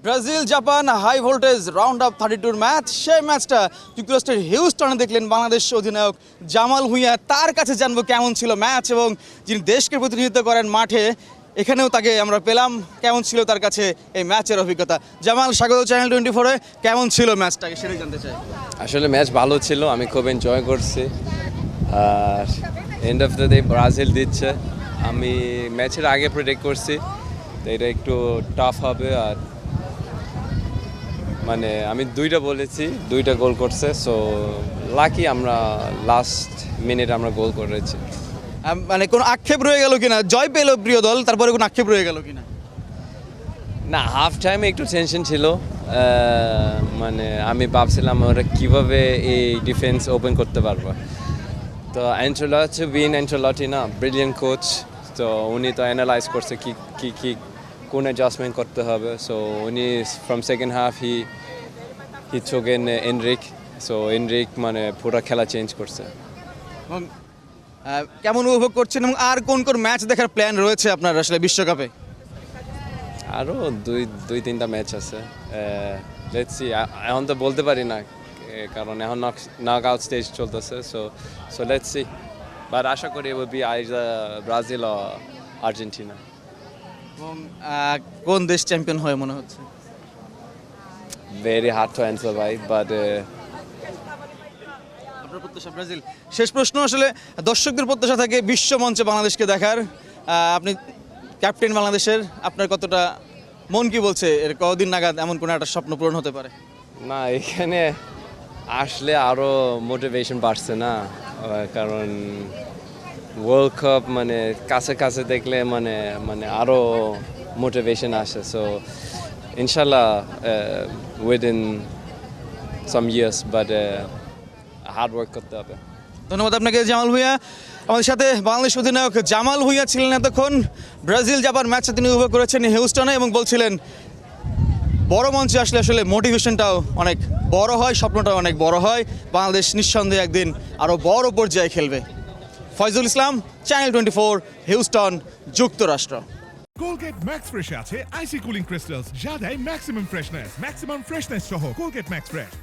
Brazil Japan high voltage round of 32 match, সেই ম্যাচটা যুক্তরাষ্ট্রের হিউস্টনে দেখলেন বাংলাদেশ অধিনায়ক জামাল ভুঁইয়া। তার কাছে জানবো কেমন ছিল ম্যাচ এবং যিনি দেশকে প্রতিনিধিত্ব করেন মাঠে, এখানেও তাকে আমরা পেলাম। কেমন ছিল তার কাছে এই ম্যাচের অভিজ্ঞতা? জামাল, স্বাগত চ্যানেল 24-এ। কেমন ছিল ম্যাচটাকে সেটাই জানতে চাই। আসলে ম্যাচ ভালো ছিল, আমি খুব এনজয় করছি। আর end of the day Brazil দিচ্ছে। আমি ম্যাচের আগে প্রেডিক্ট করছি তো এটা একটু টাফ হবে। আর মানে আমি দুইটা বলেছি, দুইটা গোল করছে, সো লাকি আমরা লাস্ট মিনিট আমরা গোল করেছি। মানে কোনো আক্ষেপ রয়ে গেল কিনা? জয় পেল প্রিয় দল, তারপরে কোনো আক্ষেপ রয়ে গেল কিনা? না, হাফ টাইমে একটু টেনশন ছিল। মানে আমি ভাবছিলাম ওরা কীভাবে এই ডিফেন্স ওপেন করতে পারবো। তো অ্যাঞ্চেলটি না, ব্রিলিয়েন্ট কোচ। তো উনি তো অ্যানালাইজ করছে কি কোন অ্যাডজাস্টমেন্ট করতে হবে। সো উনি from second half he took in Enrique. So Enrique মানে পুরো খেলা চেঞ্জ করছে। এবং কেমন উপভোগ করছেন এবং আর কোন কোন ম্যাচ দেখার প্ল্যান রয়েছে আপনার আসলে বিশ্বকাপে? আরও দুই তিনটা ম্যাচ আছে। লেটস সি, এখন তো বলতে পারি না কারণ এখন নক আউট স্টেজ চলতেছে। সো লেটস সি, বাট আশা করি উইল বি আইদার ব্রাজিল ও আর্জেন্টিনা। এবং কোন দেশ চ্যাম্পিয়ন হয় মনে হচ্ছে? ভেরি হার্ড টু অ্যান্সার ভাই, বাট আপনার প্রত্যাশা ব্রাজিল। শেষ প্রশ্ন, আসলে দর্শকদের প্রত্যাশা থাকে বিশ্ব মঞ্চে বাংলাদেশকে দেখার। আপনি ক্যাপ্টেন বাংলাদেশের, আপনার কতটা মন কি বলছে এর কদিন নাগাদ এমন কোনো একটা স্বপ্ন পূরণ হতে পারে? না, এখানে আসলে আরও মোটিভেশন বাড়ছে না, কারণ ওয়ার্ল্ড কাপ মানে কাছে দেখলে মানে আরও মোটিভেশন আসে। সো ইনশাল্লাহ within some years, but hard work করতে হবে। ধন্যবাদ আপনাকে জামাল ভুঁইয়া। আমাদের সাথে বাংলাদেশ অধিনায়ক জামাল ভুঁইয়া ছিলেন এতক্ষণ। ব্রাজিল জাপান ম্যাচটা তিনি উপভোগ করেছেন হিউস্টনে এবং বলছিলেন বড় মঞ্চে আসলে মোটিভেশনটাও অনেক বড় হয়, স্বপ্নটাও অনেক বড় হয়। বাংলাদেশ নিঃসন্দেহে একদিন আরও বড় পর্যায়ে খেলবে। ফয়জুল ইসলাম, চ্যানেল 24, হিউস্টন, যুক্তরাষ্ট্র। Colgate Max Fresh আছে আইসি কুলিং ক্রিস্টালস, যা দেয় ম্যাক্সিমাম ফ্রেশনেস সহ Colgate Max Fresh।